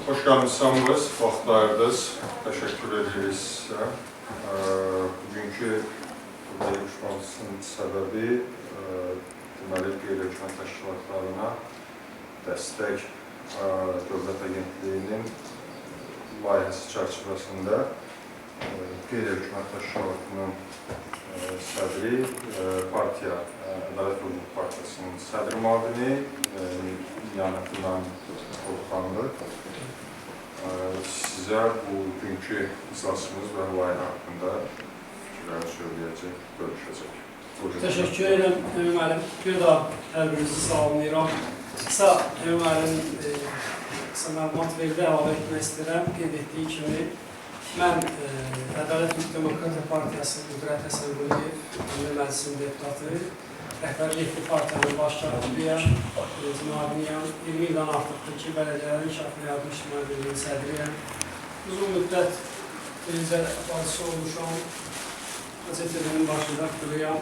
Hoş gəlmişsiniz, vaxt ayırdınız. Təşəkkür edirik sizə. Bugünkü görüşmemizin səbəbi deməli qeyri-hökumət təşkilatlarına dəstək Dövlət Agentliyinin layihəsi çərçivəsində qeyri-hökumət təşkilatının sədri, partiya, Ədalət və Hüquq Partiyasının sədri müavini Niyanətindən Orxanlı sizə bugünkü iclasımız və layihə haqqında fikirləri söyləyəcək, bölüşəcək. Təşəkkür edirəm, Əmin müəllim. Bir daha hər birinizi salamlayıram. Qısa Əmin müəllim qısa məlumat verdi, əlavə etmək istəyirəm. Qeyd etdiyi kimi, mən Ədalət və Demokratiya Partiyası Qüdrət Həsənquliyev, Milli Məclisin deputatı, rəhbərlik etdiyi partiyanın baş katibiyyəm, müaviniyəm, 20 ildən artıqdır ki, Bələdiyyələrin İnkişafı Yardım İctimai Birliyin sədriyəm. Uzun müddət televizya aparıcısı olmuşam, gazetənin başında duruyam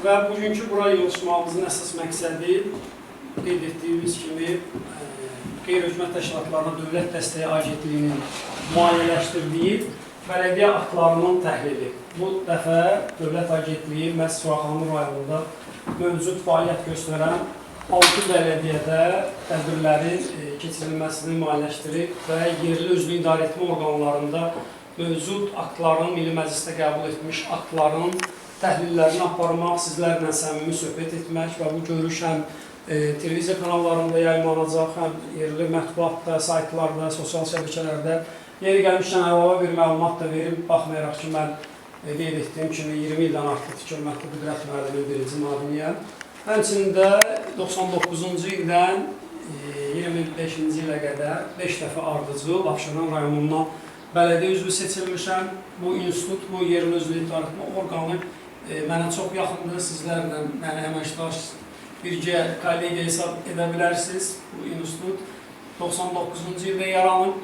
və bugünkü bura yoluşmamızın əsas məqsədi qeyd etdiyimiz kimi qeyri-hökumət təşkilatlarına Dövlət Dəstəyi Agentliyinin maliyyələşdirdiyi bələdiyyə aktlarının təhlili. Bu dəfə Dövlət Agentliyi məhz Suraxanlı rayonunda mövcud fəaliyyət göstərən 6 bələdiyyədə tədbirlərin keçirilməsini maliyyələşdirib və yerli özünü idarə etmə orqanlarında mövcud aktların, Milli Məclisdə qəbul etmiş aktların təhlillərini aparmaq, sizlərlə səmimi söhbət etmək və bu görüş həm televiziya kanallarında yayımlanacaq, həm yerli mətbuatda, saytlarda, sosial şəbəkələrdə. Yeri gəlmişdən əlavə bir məlumat da verib, baxmayaraq ki, mən qeyd etdiyim kimi 20 ildən artıq hörmətli Qüdrət müəllimin birinci müaviniyəm. Həmçinin də 99-cu ildən 25-ci ilə qədər 5 dəfə ardıcıl Abşeron rayonundan bələdiyyə üzvü seçilmişəm. Bu institut, bu yerli özünü idarə etmə orqanı mənə çox yaxındır. Sizlərlə mənə əməkdaş bircə kollegiya hesab edə bilərsiniz. Bu institut 99-cu ildə yaranıb.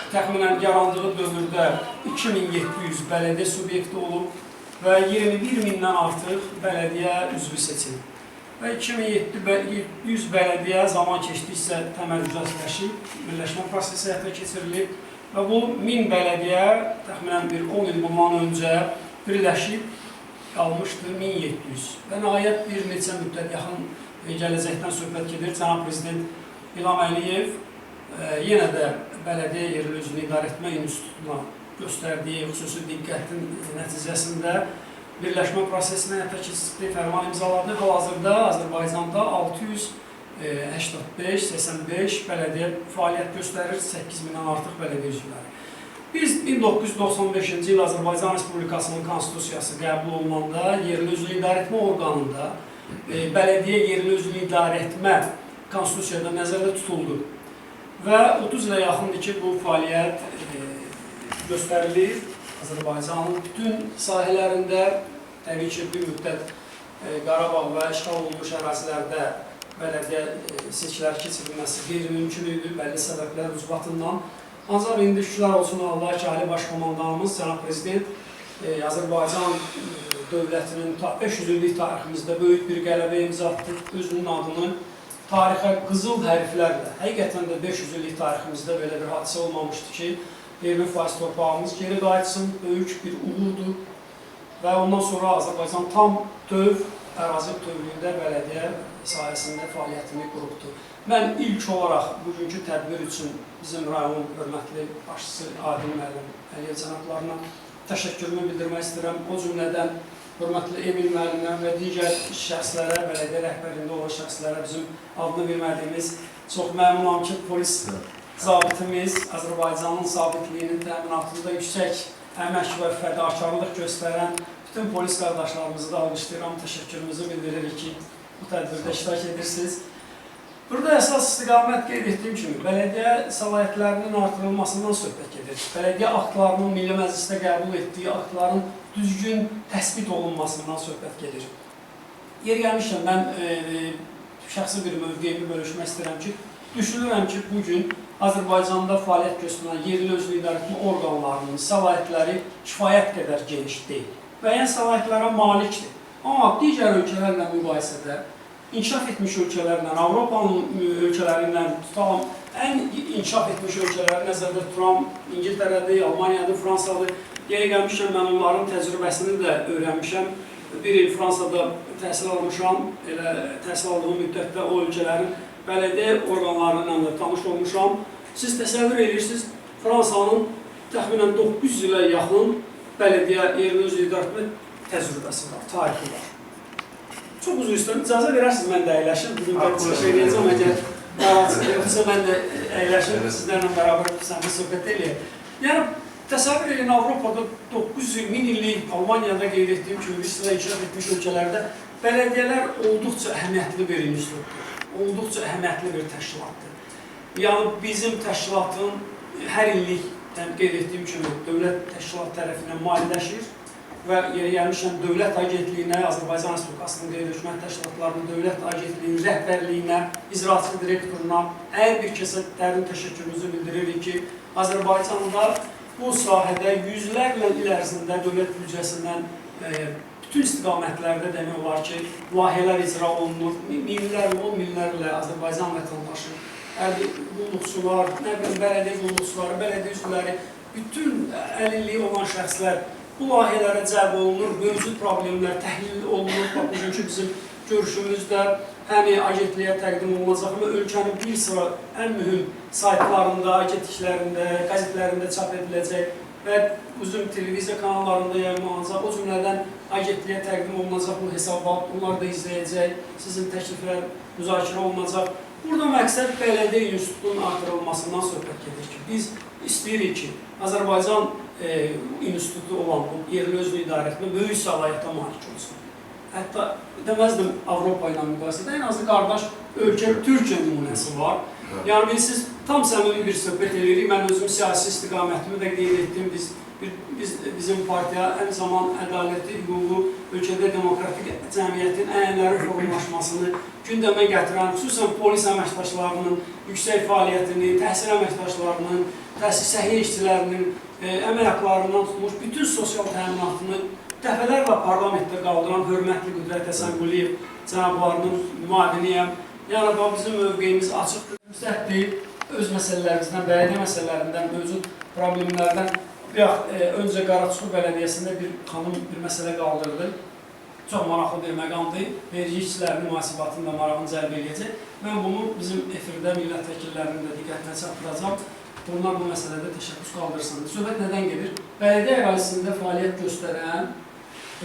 Təxminən yarandığı dövrdə 2700 bələdiyyə subyekti olub və 21 mindən artıq bələdiyyə üzvü seçilib. Və 2700 bələdiyyə zaman keçdikcə təmərküzləşib, birləşmə prosesi həyata keçirilib və bu 1000 bələdiyyə təxminən bir 10 il bundan öncə birləşib qalmışdır 1700. Və nəhayət bir neçə müddət yaxın gələcəkdən söhbət gedir. Cənab Prezident İlham Əliyev yenə də Bələdiyyə Yerli Özünü İdarə Etmə İnstitutuna göstərdiyi xüsusi diqqətin nəticəsində birləşmə prosesini həyata keçirdiyi fərman imzaladı. Hal-hazırda Azərbaycanda 685-85 bələdiyyə fəaliyyət göstərir, 8000-dən artıq bələdiyyə üzvləri. Biz 1995-ci il Azərbaycan Respublikasının konstitusiyası qəbul olunanda yerli özünü idarə etmə orqanında bələdiyyə yerli özünü idarə etmə konstitusiyada nəzərdə tutuldu. Və 30 ilə yaxındır ki, bu fəaliyyət göstərilir. Azərbaycanın bütün sahələrində, təbii ki, bir müddət Qarabağ və işğal olunmuş ərazilərdə bələdiyyə seçkiləri keçirilməsi qeyri-mümkün idi, bəlli səbəblər ucbatından. Ancaq indi şükürlər olsun Allah ki, Ali Başkomandanımız, Cənab Prezident Azərbaycan dövlətinin 500 illik tariximizdə böyük bir qələbə imza atdı, özünün adını tarixə qızıl hərflərlə, həqiqətən də 500 illik tariximizdə belə bir hadisə olmamışdı ki, 20% torpağımız geri qayıtsın, böyük bir uğurdur və ondan sonra Azərbaycan tam töv, ərazi bütövlüyündə bələdiyyə sayəsində fəaliyyətini qurubdur. Mən ilk olaraq bugünkü tədbir üçün bizim rayonun hörmətli başçısı Adil müəllim Əliyev cənablarına təşəkkürümü bildirmək istəyirəm. O cümlədən hörmətli Emil müəllimə və digər şəxslərə, bələdiyyə rəhbərində olan şəxslərə bizim adını vermədiyimiz çox məmnunam ki, polis zabitimiz Azərbaycanın sabitliyinin təminatında yüksək əmək və fədakarlıq göstərən bütün polis qardaşlarımızı da alqışlayıram, təşəkkürümüzü bildiririk ki, bu tədbirdə iştirak edirsiniz. Burada əsas istiqamət qeyd etdiyim kimi, bələdiyyə səlahiyyətlərinin artırılmasından söhbət gedir. Bələdiyyə aktlarının Milli Məclisdə qəbul etdiyi aktların düzgün təsbit olunmasından söhbət gedir. Yer gəlmişkən, mən şəxsi bir mövqeyimi bölüşmək istəyirəm ki, düşünürəm ki, bugün Azərbaycanda fəaliyyət göstərən yerli özünü idarə etmə orqanlarının səlahiyyətləri kifayət qədər geniş deyil. Müəyyən səlahiyyətlərə malikdir. Amma digər ölkələrlə mübahisədə inkişaf etmiş ölkələrlə, Avropanın ölkələrindən tutalım, ən inkişaf etmiş ölkələri nəzərdə tuturam, İngiltərədir, Almaniyadır, Fransadır. Yeri gəlmişəm, mən onların təcrübəsini də öyrənmişəm. Bir il Fransada təhsil almışam, elə təhsil aldığım müddətdə o ölkələrin bələdiyyə orqanlarıyla da tanış olmuşam. Siz təsəvvür edirsiniz, Fransanın təxminən 900 ilə yaxın bələdiyyə yerli özü idarəetmə təcrübəsi var, tarixi var. Çox uzun istəyirəm, icazə verərsiniz, mən də əyləşim. Bugün mən çıxış edəcəm, əgər narazı yoxsa mən də əyləşim, sizlərlə bərabər səmimi söhbət eləyək. Yəni, təsəvvür edin, Avropada 900-1000 illik Almaniyada qeyd etdiyim kimi bir sıra inkişaf etmiş ölkələrdə bələdiyyələr olduqca əhəmiyyətli bir institutdur, olduqca əhəmiyyətli bir təşkilatdır. Yəni, bizim təşkilatın hər illik qeyd etdiyim kimi dövlət təşkilat tərəfindən maliyyələşir və yeri gəlmişən Dövlət Agentliyinə, Azərbaycan Respublikasının qeyri-hökumət təşkilatlarının Dövlət Agentliyinin rəhbərliyinə, icraçı direktoruna hər bir kəsə dərin təşəkkürümüzü bildiririk ki, Azərbaycanda bu sahədə yüzlərlə il ərzində dövlət büdcəsindən bütün istiqamətlərdə demək olar ki, layihələr icra olunur, minlərlə, 10 minlərlə Azərbaycan vətəndaşı, qulluqçular, bələdiyyə qulluqçuları, bələdiyyə üzvləri, bütün əlilliyi olan şəxslər bu layihələrə cəlb olunur, mövcud problemlər təhlil olunur. Bax, bugünkü bizim görüşümüzdə həm agentliyə təqdim olunacaq, amma ölkənin bir sıra ən mühüm saytlarında, agentliklərində, qəzetlərində çap ediləcək və uzun televiziya kanallarında yayımlanacaq. O cümlədən agentliyə təqdim olunacaq bu hesabat, onlar da izləyəcək, sizin təkliflər müzakirə olunacaq. Burada məqsəd bələdiyyə institutunun artırılmasından söhbət gedir ki, biz istəyirik ki, Azərbaycan institutu olan bu yerli özünü idarə etmə böyük səlahiyyətə malik olsun. Hətta deməzdim Avropa ilə müqayisədə, ən azı qardaş ölkə Türkiyə nümunəsi var. Yəni biz tam səmimi bir söhbət edirik. Mən özüm siyasi istiqamətimi də qeyd etdim. Bizim partiya ən zaman ədalətli, hüququ, ölkədə demokratik cəmiyyətin ənənələri formalaşmasını gündəmə gətirən, xüsusən polis əməkdaşlarının yüksək fəaliyyətini, təhsil əməkdaşlarının, səhiyyə işçilərinin əmək haqlarından tutmuş bütün sosial təminatını dəfələrlə parlamentdə qaldıran hörmətli Qüdrət Həsənquliyev cənablarının müaviniyəm. Yəni, bizim mövqeyimiz açıqdır, müstəhdir, öz məsələlərimizdən, bələdiyyə məsələlərindən, mövcud problemlərdən. Öncə Qaraçuxur Bələdiyyəsində bir xanım bir məsələ qaldırdı. Çox maraqlı bir məqamdır. Vergi işçilərinin mühasibatını da marağını cəlb edəcək. Mən bunu bizim efirdə millət vəkillərinin də diqqətinə çatdıracam. Bunlar bu məsələdə təşəbbüs qaldırsın. Söhbət nədən gedir? Bələdiyyə ərazisində fəaliyyət göstərən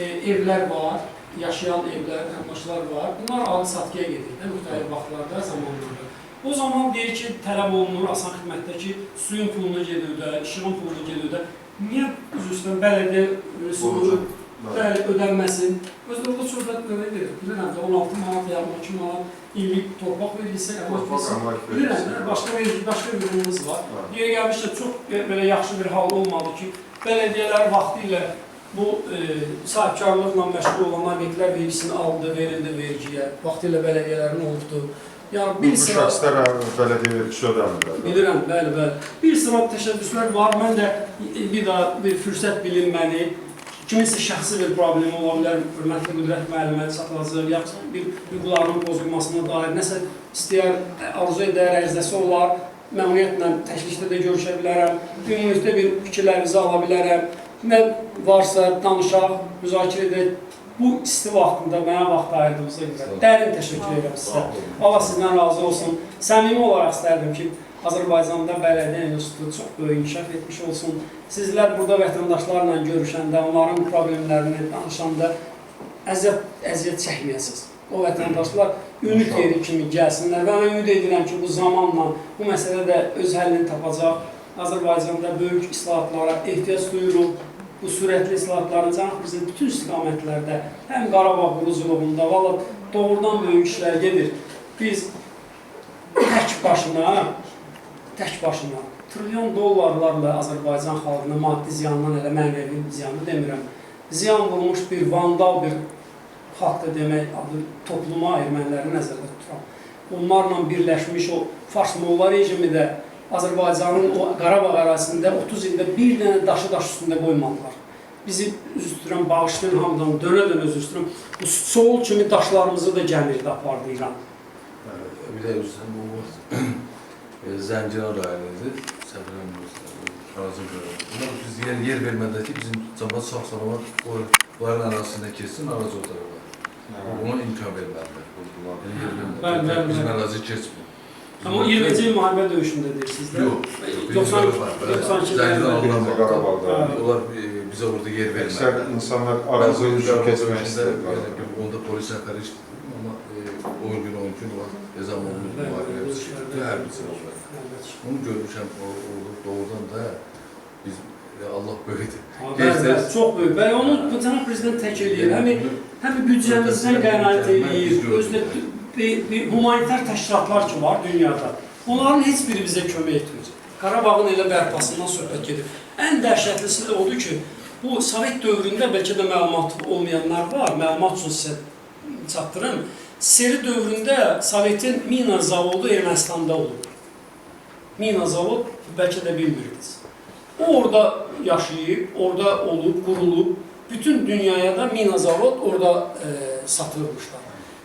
evlər var, yaşayan evlər, əməkdaşlar var. Bunlar alı-satqıya gedir, müxtəlif vaxtlarda, zamanlarda. O zaman deyir ki, tələb olunur asan xidmətdə ki, suyun pulunu gedir, işığın pulunu gedir. Niyə üzrüstən bələdiyyə rüsumu ödənməsin? Özlərdə söhbət belə gedir. Bilirəm də 16 manat ya 12 manat illik torpaq vergisi, əmək vergisi. Bilirəm, başqa bir ürünümüz var. Yeri gəlmişdə çox belə yaxşı bir hal olmadı ki, bələdiyyələr vaxtı ilə bu sahibkarlıqla məşğul olan obyektlər vergisini aldı, verildi vergiyə. Vaxtı ilə bələdiyyələrin olubdu. Bu şəxslər bələdiyyə vergisi ödəmirlər. Bilirəm, bəli. Bir sıra təşəbbüslər var. Mən də bir fürsət bilinməni, kiminsə şəxsi bir problemi ola bilər, hörmətli Qüdrət müəllimə çatılacaq, yaxşı bir hüquqlarının pozulmasına dair nəsə istəyər, arzu edər, ərizəsi olar, məmnuniyyətlə təklikdə də görüşə bilərəm, ümumilikdə bir fikirlərinizi ala bilərəm. Nə varsa danışaq, müzakirə edək. Bu isti vaxtında mənə vaxt ayırdığınıza görə dərin təşəkkür edirəm sizə. Allah sizdən razı olsun. Səmimi olaraq istərdim ki, Azərbaycanda bələdiyyə institutu çox böyük inkişaf etmiş olsun. Sizlər burada vətəndaşlarla görüşəndə, onların problemlərini danışanda əziyyət çəkməyəsiniz. O vətəndaşlar ümid yeri kimi gəlsinlər və mən ümid edirəm ki, bu zamanla bu məsələ də öz həllini tapacaq. Azərbaycanda böyük islahatlara ehtiyac duyuruq. Bu sürətli islahatların cənabımızın bütün istiqamətlərdə, həm Qarabağ quruculuğunda, valla doğrudan böyük işlər gedir. Biz tək başına trilyon dollarlarla Azərbaycan xalqına maddi ziyandan, elə mənəvi ziyanı demirəm, ziyan vurmuş bir vandal bir xalqda demək, topluma, erməniləri nəzərdə tuturam. Onlarla birləşmiş o Fars-Molla rejimi də Azərbaycanın o Qarabağ ərazisində 30 ildə bir dənə daşı daş üstündə qoymadılar. bizi üzr istəyirəm, bağışlayın hamıdan, dönə-dönə üzr istəyirəm. Bu soğul kimi daşlarımızı da gəmirdi, apardı İran. Bir də üzrəm, bu Zəncəran rayonuydu, Səfərən Arazı görüyoruz. Bunlar biz yer vermədə ki, bizim cəmaat sağ-salamat onların arasında keçsin, arazi o tarafa. Buna imkan vermədilər. Bizim arazi keçmir. Amma 20-ci il müharibə döyüşündə deyirsiniz də? Yox. 92-də Qarabağda. Onlar bizə orada yer vermədilər. Əksər insanlar arazi üzrə keçmək istəyir. Onda polis səfəri işlədim, amma 10 gün var. Ezam olmuş müharibə çıxdı, hərbici oldu. Onu görmüşəm doğrudan da biz Allah böyükdür. Çox böyük. Və onu cənab prezident tək edir. Həm büdcəmizdən qənaət edir, özdə bir humanitar təşkilatlar ki var dünyada. Onların heç biri bizə kömək etmir. Qarabağın elə bərpasından söhbət gedir. Ən dəhşətlisi də odur ki, bu Sovet dövründə bəlkə də məlumat olmayanlar var, məlumat üçün sizə çatdırım. Seri dövründə Sovetin mina zavodu Ermənistanda olub. Mina zavod bəlkə də bilmirdiniz. O orada yaşayıb, orada olub, qurulub. Bütün dünyaya da mina zavod orada satılmışlar.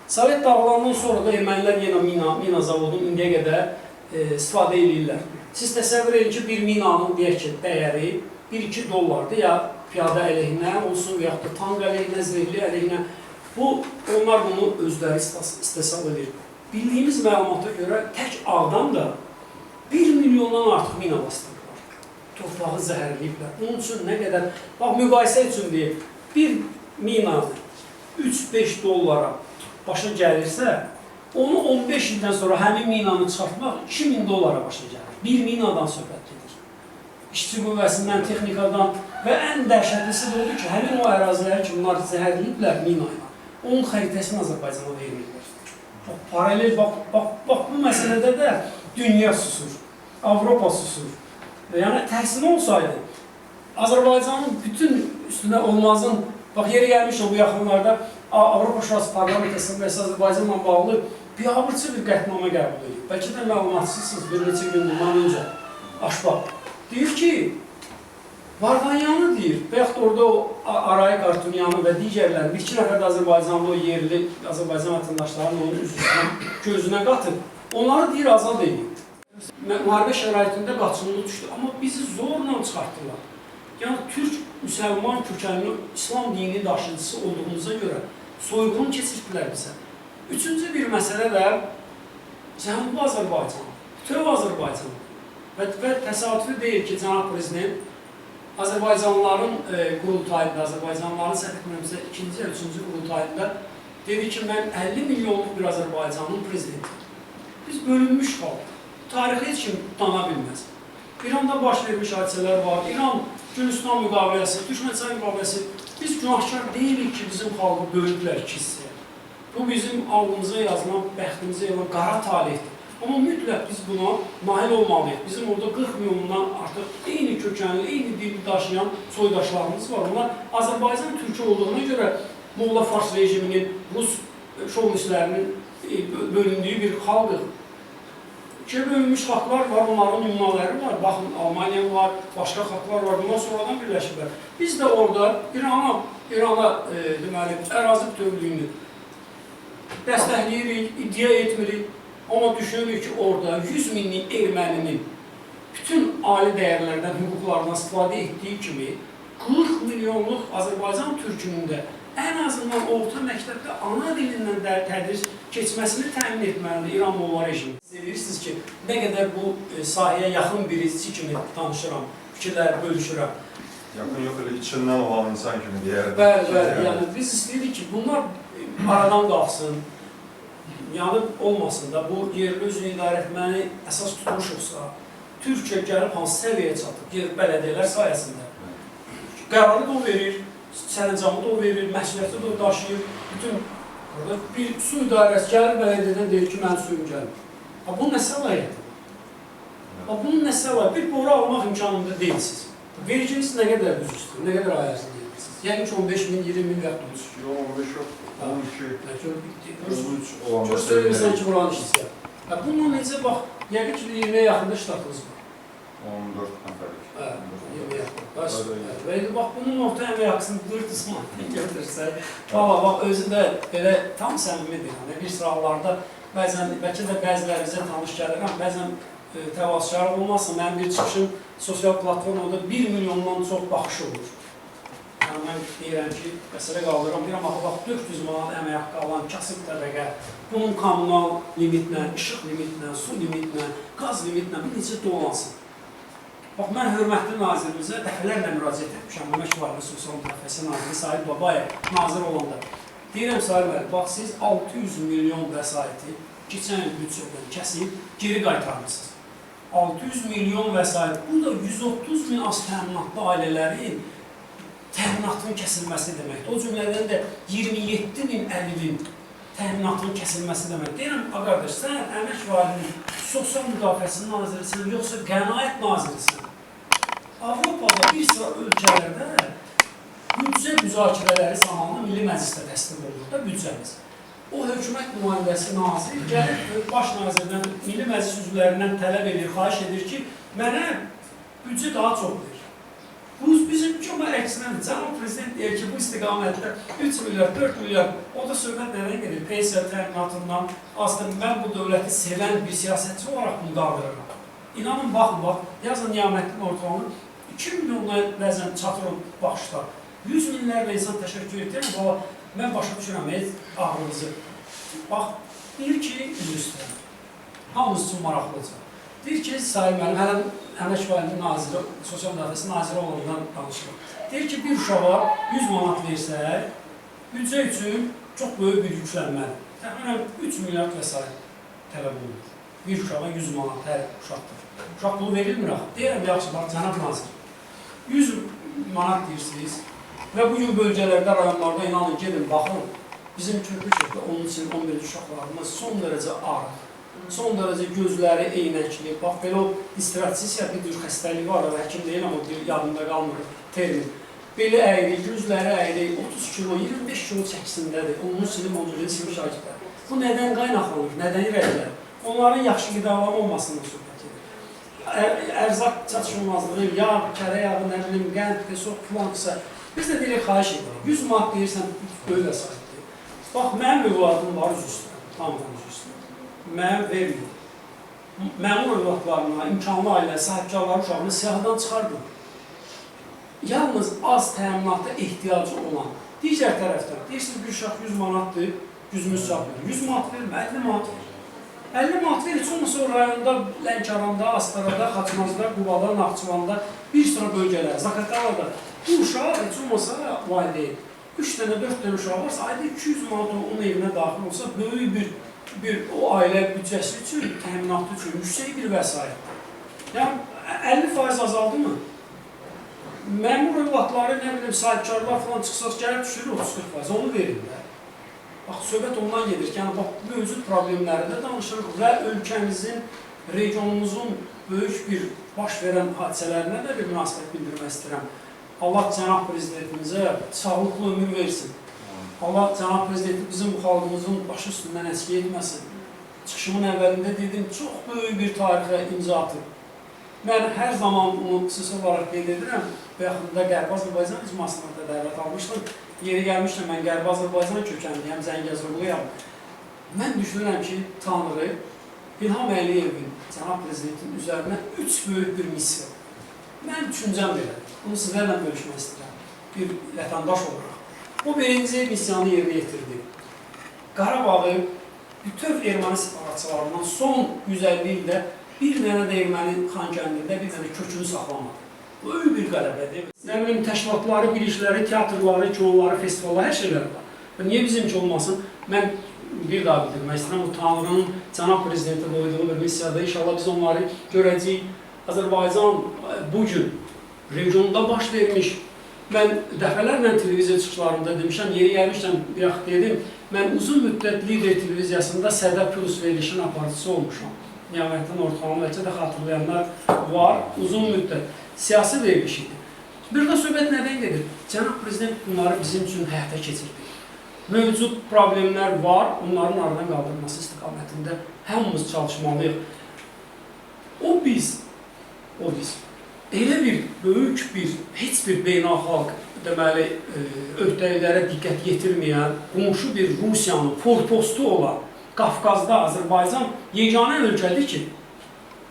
Sovet dağılandan sonra da ermənilər yenə mina zavodunu indiyə qədər istifadə edirlər. Siz təsəvvür edin ki, bir minanın deyək ki, dəyəri 1-2 dollardır, ya piyada əleyhinə olsun, və yaxud da tank əleyhinə, zirehli əleyhinə. Onlar bunu özləri istehsal edir. Bildiyimiz məlumata görə tək Ağdam da 1 milyondan artıq mina bastırırlar. Torpağı zəhərləyiblər. Bunun üçün nə qədər, bax müqayisə üçün deyib, bir mina 3-5 dollara başa gəlirsə, onu 15 ildən sonra həmin minanı çıxartmaq 2000 dollara başa gəlir. Bir minadan söhbət gedir. İşçi qüvvəsindən, texnikadan və ən dəhşətlisi də odur ki, həmin o əraziləri ki, bunlar zəhərləyiblər mina ilə, onun xəritəsini Azərbaycana vermirlər. Paralel, bax bu məsələdə də dünya susur, Avropa susur. Yəni, təhsili olsaydı, Azərbaycanın bütün üstünə olmazın, bax, yeri gəlmişəm bu yaxınlarda, Avropa Şurası Parlamentəsində və Azərbaycanla bağlı biabırçı bir qətnamə qəbul edib. Bəlkə də məlumatsızsınız, bir neçə gün bundan öncə Aşbaq. Deyir ki, Vardanyanı deyir, və yaxud orada o Arayı Qartunyanı və digərlərin, bir-iki nəfər də Azərbaycanlı o yerli Azərbaycan vətəndaşlarının onun gözünə qatıb, onları deyir, azad edib. Müharibə şəraitində qaçınılı düşdü, amma bizi zorla çıxartdılar. Yəni, Türk-Müsəlman kökənli İslam dini daşıyıcısı olduğumuza görə soyğun keçirdilər bizə. Üçüncü bir məsələ də Cənubi Azərbaycan, bütöv Azərbaycan və təsadüfi deyil ki, cənab prezident Azərbaycanlıların qurultayında, Azərbaycanlıların səhv etməyimizdə 2-ci ya 3-cü qurultayında dedi ki, mən 50 milyonluq bir Azərbaycanın prezidentiyim. Biz bölünmüş xalq. Tarixi heç kim tutana bilməz. İranda baş vermiş hadisələr var. İran, Gülüstan müqaviləsi, Türkmənistan müqaviləsi. Biz günahkar deyilik ki, bizim xalqı bölüdülər iki hissəyə. Bu bizim alnımıza yazılan, bəxtimizə yazılan qara talihdir. Amma mütləq biz buna nail olmalıyıq. Bizim orada 40 milyondan artıq eyni kökənli, eyni dili daşıyan soydaşlarımız var. Onlar Azərbaycan Türkü olduğuna görə Molla Fars rejiminin, Rus şovinistlərinin bölündüyü bir xalqdır. İkiyə bölünmüş xalqlar var, onların nümunələri var. Baxın, Almaniya var, başqa xalqlar var, bundan sonradan birləşiblər. Biz də orada İrana deməli, ərazi bütövlüyünü dəstəkləyirik, iddia etmirik. Amma düşünürük ki, orada 100 minlik erməninin bütün ali dəyərlərdən, hüquqlarından istifadə etdiyi kimi 40 milyonluq Azərbaycan türkünün də ən azından orta məktəbdə ana dilindən tədris keçməsini təmin etməlidir İran Molla rejimi. Siz bilirsiniz ki, nə qədər bu sahəyə yaxın birisi kimi danışıram, fikirlər bölüşürəm. Yaxın yox, elə içindən olan insan kimi deyərdim. Bəli, yəni biz istəyirik ki, bunlar aradan qalxsın, yəni olmasın da, bu yerli özünü idarə etməni əsas tutmuşuqsa, Türkiyə gəlib hansı səviyyəyə çatıb, bələdiyyələr sayəsində. Qərarı da o verir, sərəncamı da o verir, məsuliyyəti də o daşıyır. Bütün bir su idarəsi gəlir, bələdiyyədən deyir ki, mən suyum gəlir. Bunun nə səlahiyyəti? Bunun nə səlahiyyəti? Bir boru almaq imkanında deyilsiniz. Vericiniz nə qədər düzüstür, nə qədər ayərsiniz deyirsiniz. Yəni ki, 15 min, 20 min vəqt olsun. Yox, 15 yox, 12, 13 olan çox söyləyirsən ki, buranın işçisi. Bununla necə, bax, yəqin ki, 20-yə yaxında ştatınız var. 14 nəfərlik. Və bax, bunun orta əmək haqqısını 400 manat götürsə, valla bax, özü də belə tam səmimidir. Yəni, bir sıralarda bəzən, bəlkə də bəzilərimizə tanış gəlirəm, bəzən təvazökarlıq olmasın, mənim bir çıxışım sosial platformada 1 milyondan çox baxış olur. Yəni, mən deyirəm ki, məsələ qaldıram, deyirəm, bax, 400 manat əmək haqqı alan kasıb təbəqə, bunun kommunal limitlə, işıq limitlə, su limitlə, qaz limitlə bir necə dolansın. Bax, mən hörmətli nazirimizə dəfələrlə müraciət etmişəm, Əmək Varlığı Sosial Müdafiəsi Naziri Sahib Babayev nazir olanda. Deyirəm, Sahib bəli, bax, siz 600 milyon vəsaiti keçən il büdcədən kəsib, geri qaytarmışsınız. 600 milyon vəsait, burada 130 min az təminatlı ailələrin təminatının kəsilməsi deməkdir. O cümlədən də 27 min əlilin təminatının kəsilməsi demək. Deyirəm, qardaş, sən Əmək Varlığı Sosial Müdafiəsi Nazirisin, yoxsa Qənaət Nazirisin? Avropada bir sıra ölkələrdə büdcə müzakirələri zamanı Milli Məclisdə təsdiq olunur da büdcəmiz. O hökumət nümayəndəsi nazir gəlib baş nazirdən, Milli Məclis üzvlərindən tələb edir, xahiş edir ki, mənə büdcə daha çox verir. Bu, bizim cümlə əksinədir. Cənab Prezident deyir ki, bu istiqamətdə 3 milyar, 4 milyar, o da söhbət nədən gedir? Pensiya təminatından, aslında mən bu dövləti sevən bir siyasətçi olaraq bunu qaldırıram. İnanın, baxın, bax, yazın Niyaməddin ortalığını 2 milyonla bəzən çatır o baxışlar. 100 minlərlə insan təşəkkür edir. Mən başa düşürəm, ağrınızı. Bax, deyir ki, üzr istəyirəm. Hamımız üçün maraqlıca. Deyir ki, Sahib mənim, hələ Əmək Varlığı Naziri, Sosial Müdafiəsi Naziri olanından danışırım. Deyir ki, bir uşağa 100 manat versək, büdcə üçün çox böyük bir yüklənmədir. Təxminən 3 milyard vəsait tələb olunur. Bir uşağa 100 manat hər uşaqdır. Uşaq pulu verilmir axı. Deyirəm, yaxşı, bax, cənab nazir. 100 manat deyirsiniz və bugün bölgələrdə, rayonlarda inanın, gedin, baxın, bizim Körpü-Körpü, onun için 11 uşaqlarımız son dərəcə arıq, son dərəcə gözləri eynəkli, bax, belə o distraksisiya bir tür xəstəliyi var, həkim deyil, amma bir yadında qalmır termin. Beli əyri, gözləri əyri, 30 kilo, 25 kilo çəkisindədir, onun silim, onun silim şagirlər. Bu nədən qaynaqlanır, nədən irəlilir? Onların yaxşı qidalanma olmasından söhbət edir. Ərzaq çatışılmazlığı, yağ, kərə yağı, nə bilim, qənd, pesok, filankısa, biz də deyirik, xahiş edirik. 100 manat deyirsən, böylə sahibdir. Bax, mənim övladım var üz üstə, tamam üz üstə. Mənim vermir. Məmur övladlarına, imkanlı ailə, sahibkarları uşağını siyahıdan çıxardım. Yalnız az təminatda ehtiyacı olan, digər tərəfdən, deyirsiniz, bir uşaq 100 manatdır, gücümüz çatmır. 100 manat vermə, 50 manat verir. 50 manat verir, olmasa o rayonda, Lənkəranda, Astarada, Xaçmazda, Qubada, Naxçıvanda, bir sıra bölgələr, Zaqatalada. Bu uşaq, heç olmasa valideyn, 3 dənə, 4 dənə uşaq varsa, ayda 200 manat onun evinə daxil olsa, böyük bir o ailə büdcəsi üçün, təminatı üçün yüksək bir vəsaitdir. Yəni, 50% azaldı mı? Məmur övladları, nə bilim, sahibkarlar falan çıxsaq, gəlib düşürür 30-40%, onu verirlər. Bax, söhbət ondan gedir ki, yəni, bax, mövcud problemləri də danışırıq və ölkəmizin, regionumuzun böyük bir baş verən hadisələrinə də bir münasibət bildirmək istəyirəm. Allah Cənab Prezidentimizə sağlıqlı ömür versin. Allah Cənab Prezidenti bizim bu xalqımızın başı üstündən əski etməsin. Çıxışımın əvvəlində dedim, çox böyük bir tarixə imza atıb. Mən hər zaman bunu xüsusi olaraq qeyd edirəm. Bu yaxında Qərbi Azərbaycan icmasına da dəvət almışdım. Yeri gəlmişdim, mən Qərbi Azərbaycan kökənliyəm, Zəngəzurluyam. Mən düşünürəm ki, Tanrı İlham Əliyevin, Cənab Prezidentin üzərinə 3 böyük bir missiya. Mən düşüncəm belə. Bunu sizlərlə bölüşmək istəyirəm, bir vətəndaş olaraq. O birinci missiyanı yerinə yetirdi. Qarabağı bütöv erməni separatçılarından son 150 ildə bir dənə də erməni Xankəndində bir dənə kökünü saxlamadı. Böyük bir qələbədir. Nə bilim, təşkilatları, bilişləri, teatrları, kinoları, festivalları, hər şeylər var. Niyə bizimki olmasın? Mən bir daha bildirmək istəyirəm, bu Tanrının Cənab Prezidenti qoyduğu bir missiyada inşallah biz onları görəcəyik. Azərbaycan bugün regionunda baş vermiş. Mən dəfələrlə televiziya çıxışlarında demişəm, yeri gəlmişəm, bir yaxı dedim, mən uzun müddət Lider televiziyasında Sədə Plus verilişin aparıcısı olmuşam. Niyaməddin ortalığını bəlkə də xatırlayanlar var, uzun müddət. Siyasi veriliş idi. Bir də söhbət nədən gedir? Cənab Prezident bunları bizim üçün həyata keçirdi. Mövcud problemlər var, onların aradan qaldırılması istiqamətində hamımız çalışmalıyıq. O biz o biz. Elə bir böyük bir, heç bir beynəlxalq deməli, öhdəliklərə diqqət yetirməyən, qonşu bir Rusiyanın forpostu olan Qafqazda Azərbaycan yeganə ölkədir ki,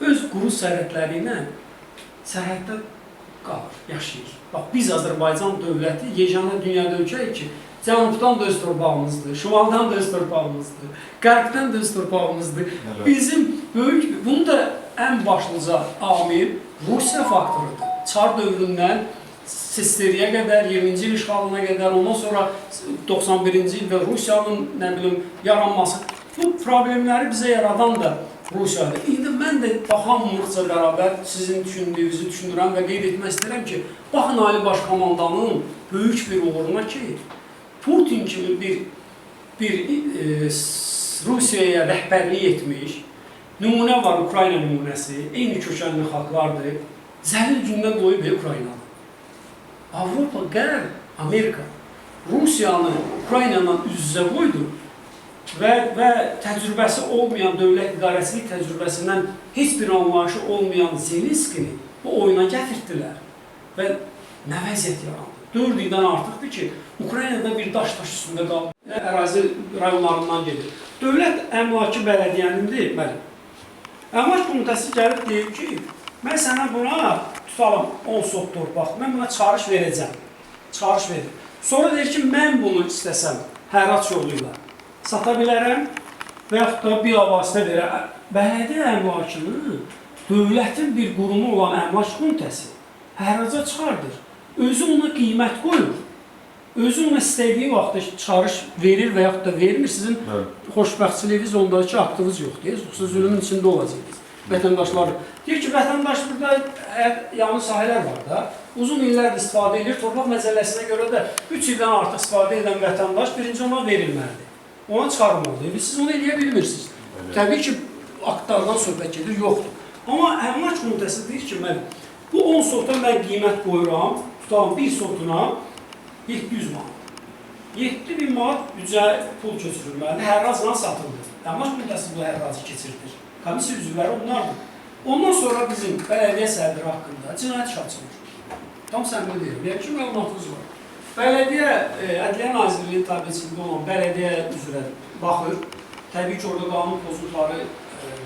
öz quru sərhədləri ilə sərhəddə qalır, yaşayır. Bax, biz Azərbaycan dövləti yeganə dünyada ölkəyik ki, cənubdan da öz torpağımızdır, şimaldan da öz torpağımızdır, qərbdən də öz torpağımızdır. Bizim böyük, bunu da ən başlıca amil Rusiya faktorudur. Çar dövründən Sesteriyə qədər, 20-ci il işğalına qədər, ondan sonra 91-ci ildə Rusiyanın, nə bilim, yaranması. Bu problemləri bizə yaradan da Rusiyadır. İndi mən də baxamırıqca bərabər sizin düşündüyünüzü düşünürəm və qeyd etmək istəyirəm ki, baxın Ali Baş Komandanın böyük bir uğuruna ki, Putin kimi bir Rusiyaya rəhbərlik etmiş, nümunə var, Ukrayna nümunəsi, eyni kökənli xalqlardır, zəlil gündə qoyub Ukraynadır. Avropa, Qərb, Amerika Rusiyanı Ukrayna ilə üz-üzə qoydu və təcrübəsi olmayan, dövlət idarəçilik təcrübəsindən heç bir anlayışı olmayan Zelenskini bu oyuna gətirdilər və nə vəziyyət yarandı? 4 ildən artıqdır ki, Ukraynada bir daş üstündə qaldı, ərazi rayonlarından gedir. Dövlət əmlakı bələdiyyənindir, bəli. Əmlak komitəsi gəlib deyib ki, mən sənə buna tutalım 10 sot torpaq, mən buna çağırış verəcəm. Çağırış verir. Sonra deyir ki, mən bunu istəsəm, hərrac yolu ilə sata bilərəm və yaxud da bir avasitə verəm. Bələdiyyə əmlakını dövlətin bir qurumu olan əmlak komitəsi hərraca çıxardır. Özü ona qiymət qoyur. Özü ona istədiyi vaxtda çağırış verir və yaxud da vermir. Sizin xoşbəxtçiliyiniz ondakı aktınız yoxdur. Yoxsa zülümün içində olacaqsınız. Vətəndaşlar deyir ki, vətəndaş burada yanı sahələr var da, uzun illərdir istifadə edir. Torpaq məcəlləsinə görə də 3 ildən artıq istifadə edən vətəndaş birinci ona verilməlidir. Ona çıxarılmalıdır. Siz onu eləyə bilmirsiniz. Təbii ki, aktlardan söhbət gedir, yoxdur. Amma əmlak komitəsi deyir ki, mən bu 10 sota mən qiymət qoyuram, tutalım bir sotuna 700 manat. 7000 manat büdcə pul köçürülməlidir, hərrazla satılır. Əmlak komitəsi bu hərrazı keçirdir. Komissiya üzvləri onlardır. Ondan sonra bizim bələdiyyə sədri haqqında cinayət işi açılır. Tam səmimi deyirəm, deyək ki, məlumatınız var. Bələdiyyə, Ədliyyə Nazirliyi tabiçiliyində olan bələdiyyə üzrə baxır. Təbii ki, orada qanun pozuntuları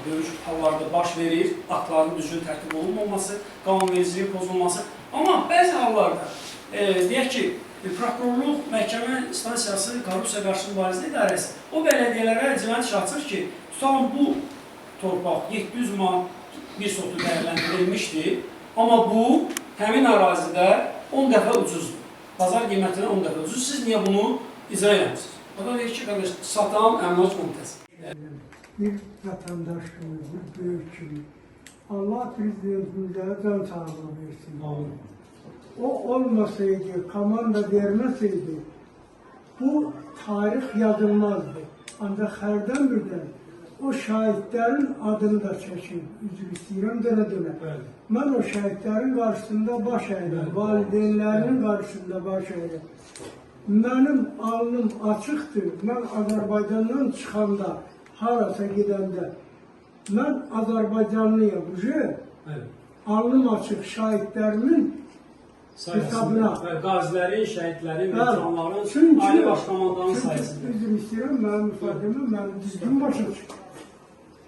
böyük hallarda baş verir, aktların düzgün tərtib olunmaması, qanunvericiliyin pozulması. Amma bəzi hallarda, deyək ki, prokurorluq, məhkəmə instansiyası, korrupsiya qarşı mübarizə idarəsi o bələdiyyələrə cinayət işi açır ki, tutalım bu torpaq 700 manat bir sotu dəyərləndirilmişdir, amma bu həmin ərazidə 10 dəfə ucuzdur. Bazar qiymətinə 10 dəfə ucuz. Siz niyə bunu icra eləmişsiniz? O da deyir ki, qardaş, satan əmlak komitəsi. Bir vətəndaş kimi, bir böyük kimi Allah prezidentimizə can sağlığı versin. O olmasaydı, komanda vermeseydi bu tarih yazılmazdı. Ancaq hərdən birdən o şahitlərin adını da çəkib, üzr istəyirəm, dönə-dönə. Mən o şahitlərin qarşısında baş əydim, valideynlərinin qarşısında baş əydim. Mənim alnım açıqdır, mən Azərbaycandan çıxanda, harasa gedəndə, mən Azərbaycanlıyam, alnım açıq şahitlərimin hesabına. Qazilərin, şəhidlərin, veteranların, Ali Baş Komandanın sayəsində. Çünki üzr istəyirəm, mənim ifadəmi, mənim düzgün başa çıxır.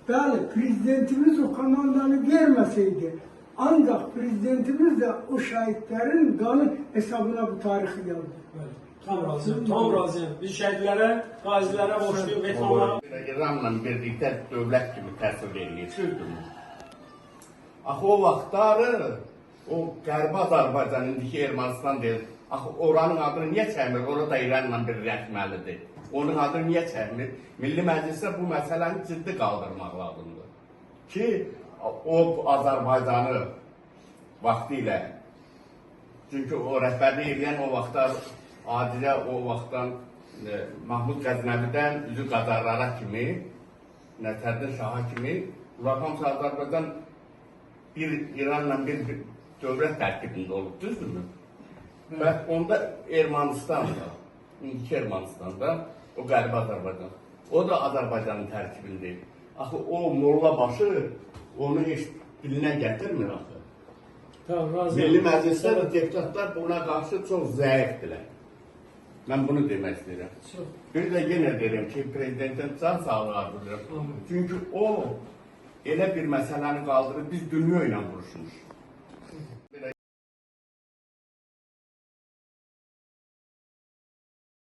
Bəli, prezidentimiz o komandanı verməsəydi, ancaq prezidentimiz də o şəhidlərin qanı hesabına bu tarixi yazdı. Tam razıyam, tam razıyam. Biz şəhidlərə, qazilərə borçluyuq, veteranlara. İranla birlikdə dövlət kimi təsvir edilir. Axı o vaxtları, o Qərbi Azərbaycan, indiki Ermənistan deyil, axı oranın adını niyə çəkmir? Orada İranla birləşməlidir. Onun adını niyə çəkmir? Milli Məclisə bu məsələni ciddi qaldırmaq lazımdır. Ki, o Azərbaycanı vaxtı ilə, çünki o rəhbərlik edən o vaxtlar, Adicə o vaxtdan Mahmud Qəznəvidən üzü Qacarlara kimi, Nətərdin Şaha kimi, bunlar hamısı Azərbaycan bir İranla bir dövlət tərkibində olub, düzdürmü? Və onda Ermənistanda, indiki Ermənistanda, o Qərbi Azərbaycan, o da Azərbaycanın tərkibindəyib. Axı o molla başı onu heç dilinə gətirmir axı. Tamam, razı Milli olun. Məclisdə Sağ də ol. deputatlar buna qarşı çox zəifdirlər. Mən bunu demək istəyirəm. Çox. Bir də yenə deyirəm ki, prezidentin can sağlığı arzulayıram. Amin. Çünki o elə bir məsələni qaldırıb biz dünya ilə vuruşmuşuq.